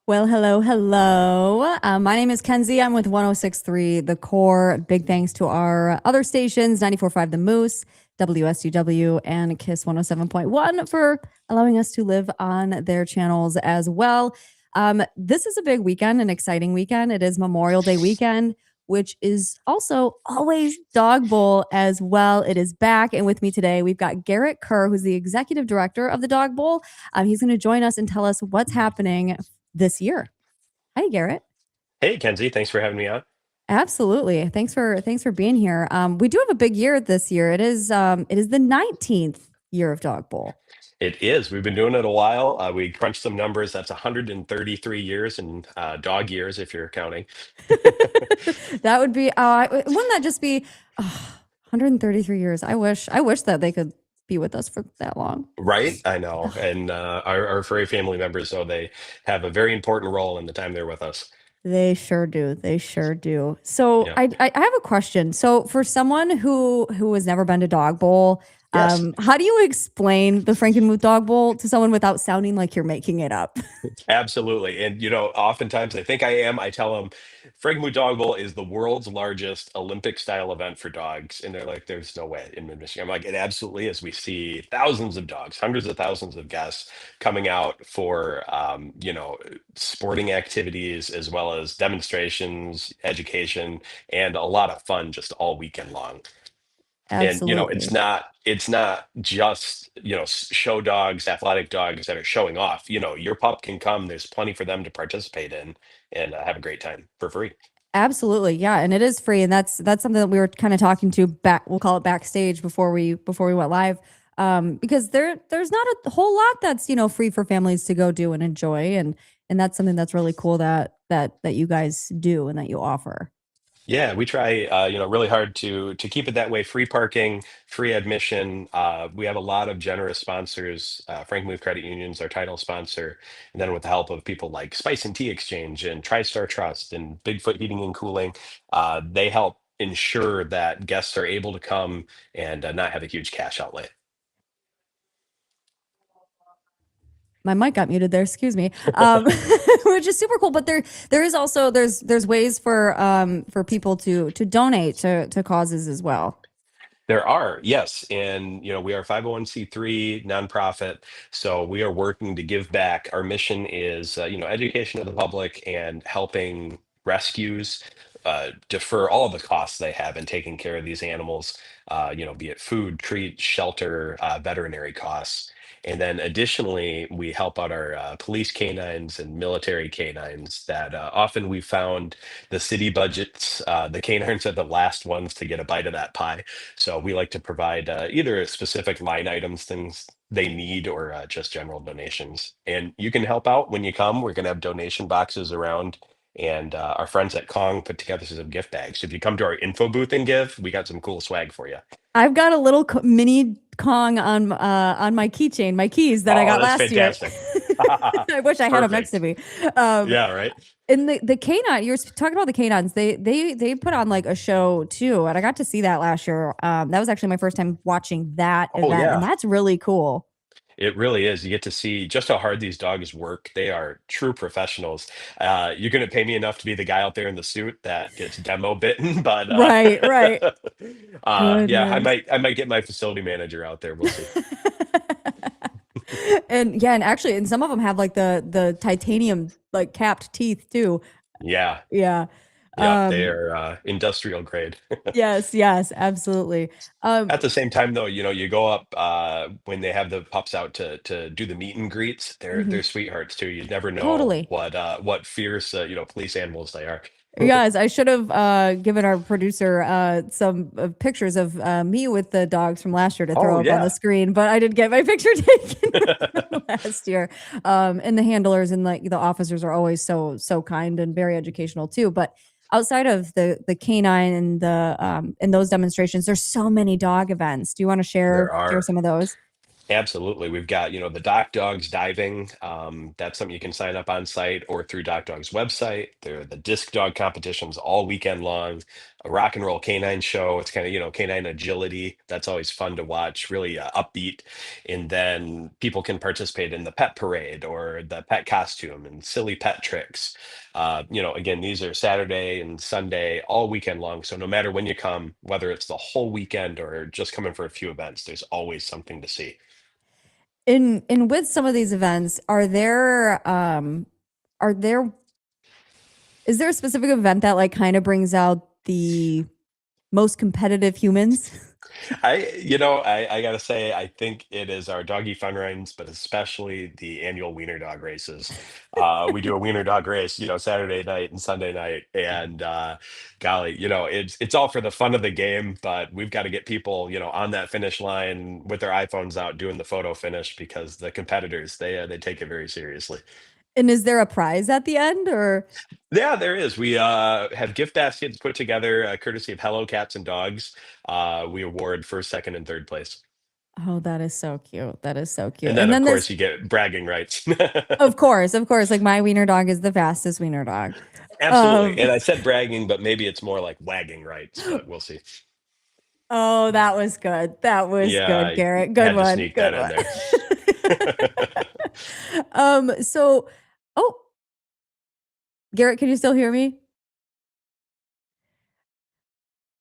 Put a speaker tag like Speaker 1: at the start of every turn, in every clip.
Speaker 1: Well, hello, hello. My name is Kenzie. I'm with 1063 The Core. Big thanks to our other stations, 94.5 The Moose, WSUW, and KISS 107.1 for allowing us to live on their channels as well. This is a big weekend, an exciting weekend. It is Memorial Day weekend, which is also always Dog Bowl as well. It is back. And with me today, we've got Garrett Kerr, who's the executive director of the Dog Bowl. He's going to join us and tell us what's happening this year. Hi, Garrett.
Speaker 2: Hey, Kenzie, thanks for having me on.
Speaker 1: Absolutely. Thanks for being here. We do have a big year this year. It is the 19th year of Dog Bowl.
Speaker 2: It is. We've been doing it a while. We crunched some numbers. That's 133 years in dog years, if you're counting.
Speaker 1: That would be wouldn't that just be 133 years? I wish that they could be with us for that long.
Speaker 2: Right? I know. And our furry family members, so they have a very important role in the time they're with us.
Speaker 1: They sure do. They sure do. So
Speaker 2: Yeah.
Speaker 1: I have a question. So for someone who has never been to Dog Bowl,
Speaker 2: Yes.
Speaker 1: how do you explain the Frankenmuth Dog Bowl to someone without sounding like you're making it up?
Speaker 2: Absolutely. And, oftentimes I think I am. I tell them Frankenmuth Dog Bowl is the world's largest Olympic style event for dogs. And they're like, there's no way in Mid-Michigan. I'm like, it absolutely is. We see thousands of dogs, hundreds of thousands of guests coming out for, sporting activities as well as demonstrations, education, and a lot of fun just all weekend long. And it's
Speaker 1: Absolutely.
Speaker 2: not just show dogs, athletic dogs that are showing off. Your pup can come. There's plenty for them to participate in and have a great time for free.
Speaker 1: Absolutely. Yeah, and it is free, and that's something that we were kind of talking to back, we'll call it backstage before we went live. Because there's not a whole lot that's, free for families to go do and enjoy, and that's something that's really cool that you guys do and that you offer.
Speaker 2: Yeah, we try, really hard to keep it that way. Free parking, free admission. We have a lot of generous sponsors. Frank Credit Union's our title sponsor, and then with the help of people like Spice and Tea Exchange and TriStar Trust and Bigfoot Heating and Cooling, they help ensure that guests are able to come and not have a huge cash outlay.
Speaker 1: My mic got muted there, excuse me. Which is super cool, but there is also there's ways for people to donate to causes as well.
Speaker 2: There are, yes. And, we are 501(c)(3) nonprofit. So we are working to give back. Our mission is, education of the public and helping rescues defer all of the costs they have in taking care of these animals, be it food, treat, shelter, veterinary costs. And then additionally, we help out our police canines and military canines that often we found the city budgets, the canines are the last ones to get a bite of that pie. So we like to provide either specific line items, things they need, or just general donations. And you can help out when you come. We're going to have donation boxes around, and our friends at Kong put together some gift bags. So if you come to our info booth and give, we got some cool swag for you.
Speaker 1: I've got a little mini Kong on my keychain, my keys that I
Speaker 2: Oh,
Speaker 1: got
Speaker 2: that's
Speaker 1: last year.
Speaker 2: fantastic.
Speaker 1: I wish I had them next to
Speaker 2: Perfect.
Speaker 1: me. Um,
Speaker 2: Yeah, right.
Speaker 1: and the canine, you were talking about the canines. They put on like a show too, and I got to see that last year. That was actually my first time watching that
Speaker 2: Oh,
Speaker 1: event, and
Speaker 2: yeah.
Speaker 1: that's really cool.
Speaker 2: It really is. You get to see just how hard these dogs work. They are true professionals. You're going to pay me enough to be the guy out there in the suit that gets demo bitten, but
Speaker 1: Right, right.
Speaker 2: yeah, I
Speaker 1: Goodness.
Speaker 2: might I might get my facility manager out there. We'll see.
Speaker 1: And yeah, and actually, and some of them have like the titanium like capped teeth too.
Speaker 2: Yeah,
Speaker 1: Yeah.
Speaker 2: yeah, they
Speaker 1: Um,
Speaker 2: are industrial grade.
Speaker 1: yes, yes, absolutely. Um,
Speaker 2: At the same time, though, you go up when they have the pups out to do the meet and greets. They're
Speaker 1: mhm,
Speaker 2: sweethearts too. You never know
Speaker 1: totally.
Speaker 2: what fierce police animals they are.
Speaker 1: Yes, I should have given our producer some pictures of me with the dogs from last year to
Speaker 2: Oh
Speaker 1: throw up on the
Speaker 2: yeah.
Speaker 1: screen, but I did get my picture taken last year. And the handlers and like the officers are always so kind and very educational too. But outside of the canine and the and those demonstrations, there's so many dog events. Do you want to
Speaker 2: There
Speaker 1: share
Speaker 2: are.
Speaker 1: some of those?
Speaker 2: Absolutely. We've got, the Doc Dogs diving. That's something you can sign up on site or through Doc Dog's website. There are the disc dog competitions all weekend long. a rock and roll canine show. It's kind of, canine agility. That's always fun to watch, really upbeat. And then people can participate in the pet parade or the pet costume and silly pet tricks. Again, these are Saturday and Sunday, all weekend long. So no matter when you come, whether it's the whole weekend or just coming for a few events, there's always something to see.
Speaker 1: In with some of these events, are there is there a specific event that like kind of brings out the most competitive humans?
Speaker 2: I gotta say, I think it is our doggy fun runs, but especially the annual wiener dog races. We do a wiener dog race, Saturday night and Sunday night, and golly, it's all for the fun of the game, but we've got to get people, on that finish line with their iPhones out doing the photo finish because the competitors they take it very seriously.
Speaker 1: And is there a prize at the end or
Speaker 2: Yeah, there is. We have gift baskets put together, courtesy of Hello Cats and Dogs. We award first, second, and third place.
Speaker 1: oh, that is so cute. That is so cute.
Speaker 2: And then,
Speaker 1: And
Speaker 2: of
Speaker 1: then
Speaker 2: course,
Speaker 1: this,
Speaker 2: you get bragging rights.
Speaker 1: of course, like my wiener dog is the fastest wiener dog.
Speaker 2: Absolutely.
Speaker 1: Um,
Speaker 2: And I said bragging, but maybe it's more like wagging rights, but we'll see.
Speaker 1: oh, that was good. That was
Speaker 2: Yeah,
Speaker 1: good,
Speaker 2: I
Speaker 1: Garrett. Good
Speaker 2: had to
Speaker 1: one.
Speaker 2: sneak
Speaker 1: Good
Speaker 2: that in
Speaker 1: one.
Speaker 2: there.
Speaker 1: So, oh, Garrett, can you still hear me?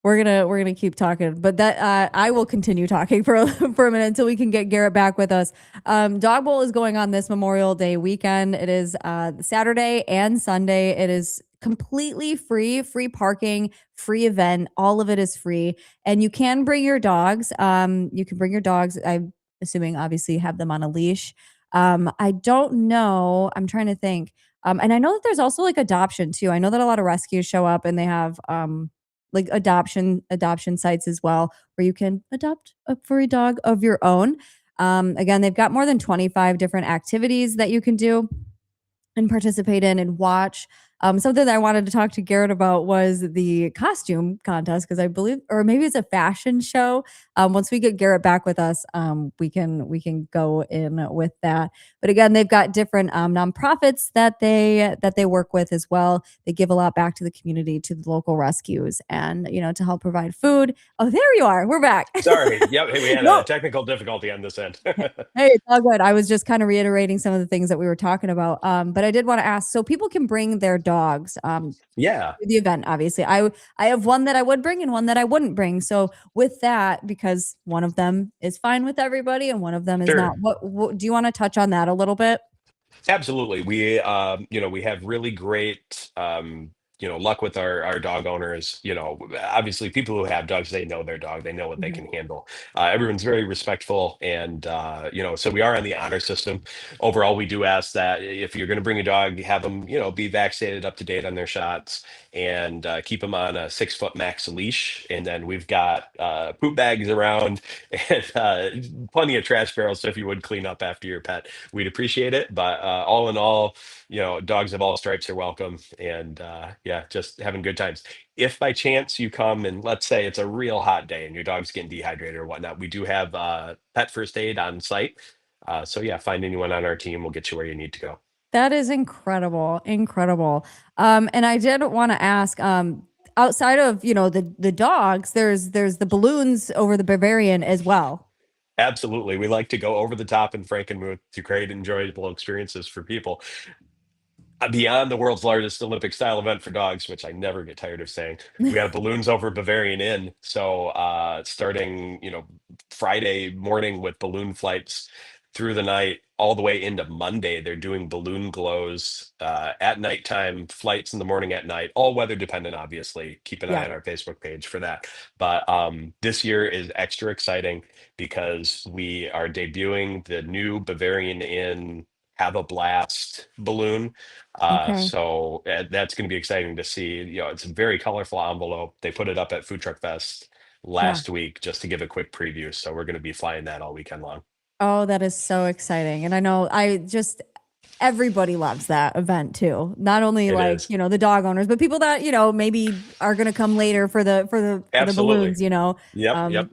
Speaker 1: We're gonna keep talking, but that I will continue talking for for a minute until we can get Garrett back with us. Dog Bowl is going on this Memorial Day weekend. It is Saturday and Sunday. It is completely free, free parking, free event. All of it is free, and you can bring your dogs. You can bring your dogs. I'm assuming obviously have them on a leash. I don't know. I'm trying to think. And I know that there's also like adoption too. I know that a lot of rescues show up and they have like adoption sites as well where you can adopt a furry dog of your own. Again, they've got more than 25 different activities that you can do and participate in and watch. Something that I wanted to talk to Garrett about was the costume contest because I believe, or maybe it's a fashion show. Once we get Garrett back with us, we can go in with that. But again, they've got different nonprofits that they work with as well. They give a lot back to the community, to the local rescues, and to help provide food. Oh, there you are. We're back.
Speaker 2: Sorry. Yep. Hey, we had a
Speaker 1: No,
Speaker 2: technical difficulty on this end.
Speaker 1: hey, it's all good. I was just kind of reiterating some of the things that we were talking about. But I did want to ask, so people can bring their dogs
Speaker 2: Yeah,
Speaker 1: to the event, obviously. I have one that I would bring and one that I wouldn't bring. So with that, because one of them is fine with everybody and one of them is not,
Speaker 2: sure.
Speaker 1: what do you want to touch on that a little bit?
Speaker 2: Absolutely. We have really great, luck with our dog owners. Obviously, people who have dogs, they know their dog, they know what they
Speaker 1: Mhm.
Speaker 2: can handle. Everyone's very respectful, and so we are on the honor system. Overall, we do ask that if you're going to bring a dog, you have them, be vaccinated, up to date on their shots, and keep them on a 6 foot max leash. And then we've got poop bags around and plenty of trash barrels. So if you would clean up after your pet, we'd appreciate it. But all in all, dogs of all stripes are welcome, and yeah, just having good times. If by chance you come and let's say it's a real hot day and your dog's getting dehydrated or whatnot, we do have pet first aid on site. So yeah, find anyone on our team, we'll get you where you need to go.
Speaker 1: That is incredible, incredible. And I did want to ask, outside of the dogs, there's the balloons over the Bavarian as well.
Speaker 2: Absolutely. We like to go over the top in Frankenmuth to create enjoyable experiences for people. Beyond the world's largest Olympic style event for dogs, which I never get tired of saying. We got balloons over Bavarian Inn. So starting, Friday morning with balloon flights through the night, all the way into Monday, they're doing balloon glows at nighttime, flights in the morning, at night, all weather dependent, obviously. Keep an eye
Speaker 1: Yeah.
Speaker 2: on our Facebook page for that. But this year is extra exciting because we are debuting the new Bavarian Inn Have a Blast balloon.
Speaker 1: Okay.
Speaker 2: That's going to be exciting to see. It's a very colorful envelope. They put it up at Food Truck Fest
Speaker 1: Yeah.
Speaker 2: last week just to give a quick preview. So we're going to be flying that all weekend long.
Speaker 1: Oh, that is so exciting. And I know everybody loves that event too. Not only
Speaker 2: It
Speaker 1: like,
Speaker 2: is.
Speaker 1: the dog owners, but people that, maybe are going to come later for the
Speaker 2: Absolutely.
Speaker 1: balloons,
Speaker 2: Yep. Yep.
Speaker 1: um,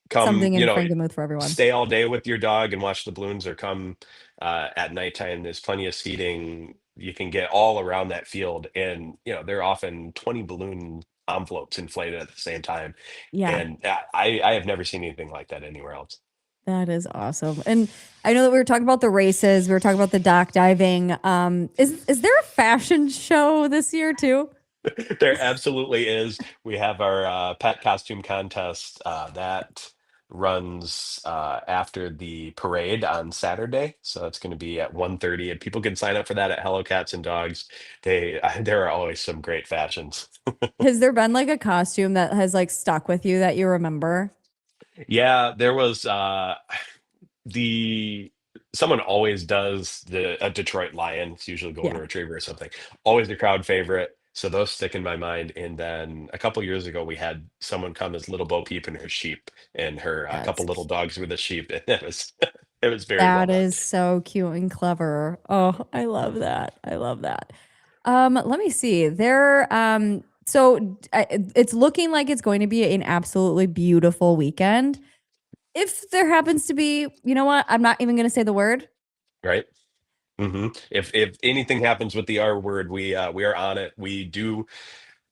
Speaker 2: Come,
Speaker 1: something in Frankenmuth for everyone.
Speaker 2: stay all day with your dog and watch the balloons, or come at nighttime. There's plenty of seating. You can get all around that field, and they're often 20 balloon envelopes inflated at the same time.
Speaker 1: Yeah,
Speaker 2: And I have never seen anything like that anywhere else.
Speaker 1: that is awesome. And I know that we were talking about the races, we were talking about the dock diving. Is there a fashion show this year too?
Speaker 2: There absolutely is. We have our pet costume contest that runs after the parade on Saturday. So it's going to be at 1:30, and people can sign up for that at Hello Cats and Dogs. There are always some great fashions.
Speaker 1: Has there been like a costume that has like stuck with you that you remember?
Speaker 2: Yeah, there was the someone always does the a Detroit Lion. It's usually golden
Speaker 1: Yeah,
Speaker 2: retriever or something. Always the crowd favorite. So those stick in my mind. And then a couple years ago, we had someone come as Little Bo Peep and her sheep, and her a couple little
Speaker 1: that's
Speaker 2: dogs with a sheep, and it was it was very well
Speaker 1: that
Speaker 2: done.
Speaker 1: is so cute and clever. Oh, I love that. I love that. Let me see. It's looking like it's going to be an absolutely beautiful weekend. If there happens to be, you know what? I'm not even going to say the word.
Speaker 2: Right? If anything happens with the R word, we are on it. We do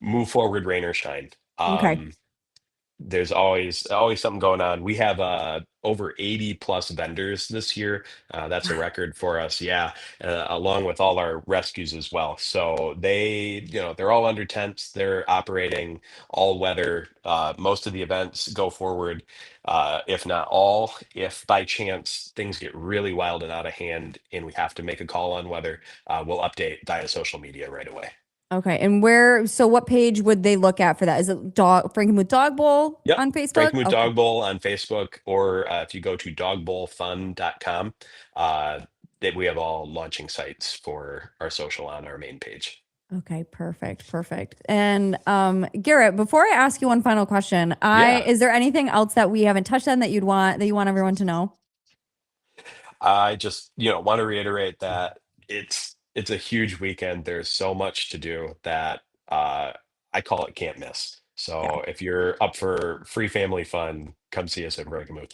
Speaker 2: move forward, rain or shine.
Speaker 1: Okay.
Speaker 2: There's always something going on. We have over 80 plus vendors this year. That's a record for us. Yeah, along with all our rescues as well. So they're all under tents. They're operating all weather. Most of the events go forward, if not all. If by chance things get really wild and out of hand and we have to make a call on weather, we'll update via social media right away.
Speaker 1: Okay. So what page would they look at for that? Is it Frankenmuth Dog Bowl
Speaker 2: Yep.
Speaker 1: on Facebook?
Speaker 2: Frankenmuth
Speaker 1: Okay.
Speaker 2: Dog Bowl on Facebook, or if you go to dogbowlfun.com, uh, that we have all launching sites for our social on our main page.
Speaker 1: Okay, perfect, perfect. And Garrett, before I ask you one final question, I
Speaker 2: Yeah,
Speaker 1: is there anything else that we haven't touched on that you want everyone to know?
Speaker 2: I just want to reiterate that it's a huge weekend. There's so much to do that I call it can't miss.
Speaker 1: Yeah,
Speaker 2: So if you're up for free family fun, come see us at Frankenmuth.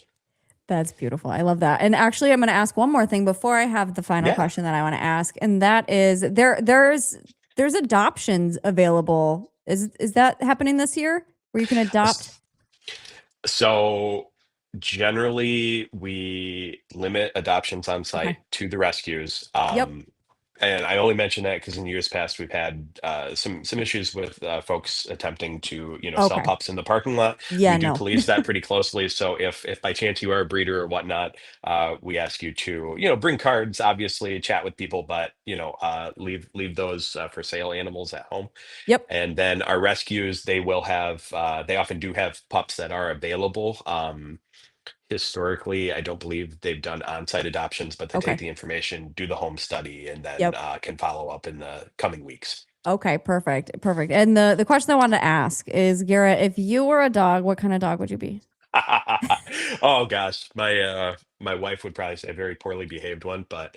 Speaker 1: that's beautiful. I love that. And actually, I'm going to ask one more thing before I have the final
Speaker 2: Yeah.
Speaker 1: question that I want to ask, and that is there's adoptions available. Is that happening this year where you can adopt?
Speaker 2: So generally, we limit adoptions on
Speaker 1: Okay.
Speaker 2: site to the rescues.
Speaker 1: Yep.
Speaker 2: And I only mention that because in years past we've had some issues with folks attempting to sell
Speaker 1: Okay.
Speaker 2: pups in the parking lot. We
Speaker 1: Yeah.
Speaker 2: do
Speaker 1: No.
Speaker 2: police that pretty closely. So if by chance you are a breeder or whatnot, we ask you to bring cards, obviously chat with people, but leave those for sale animals at home.
Speaker 1: Yep.
Speaker 2: And then our rescues, they often do have pups that are available. Historically, I don't believe they've done on-site adoptions, but they take
Speaker 1: Okay.
Speaker 2: the information, do the home study, and then
Speaker 1: Yep.
Speaker 2: can follow up in the coming weeks.
Speaker 1: Okay, perfect. Perfect. And the question I wanted to ask is, Garrett, if you were a dog, what kind of dog would you be?
Speaker 2: Oh gosh, my wife would probably say a very poorly behaved one, but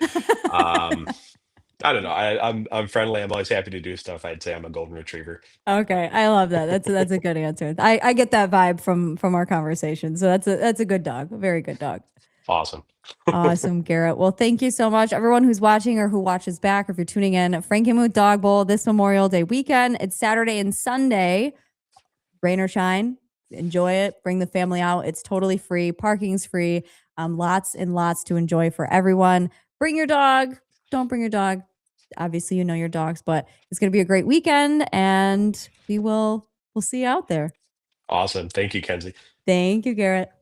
Speaker 2: um, I don't know. I'm friendly. I'm always happy to do stuff. I'd say I'm a golden retriever.
Speaker 1: Okay, I love that. That's a good answer. I get that vibe from our conversation. So that's a good dog. A very good dog.
Speaker 2: Awesome.
Speaker 1: Awesome, Garrett. Well, thank you so much. Everyone who's watching or who watches back, or if you're tuning in, Frankenmuth Dog Bowl this Memorial Day weekend. It's Saturday and Sunday, rain or shine. Enjoy it. Bring the family out. It's totally free. Parking's free. Lots and lots to enjoy for everyone. Bring your dog. Don't bring your dog. Obviously, you know your dogs, but it's going to be a great weekend, and we'll see you out there.
Speaker 2: Awesome. Thank you, Kenzie.
Speaker 1: Thank you, Garrett.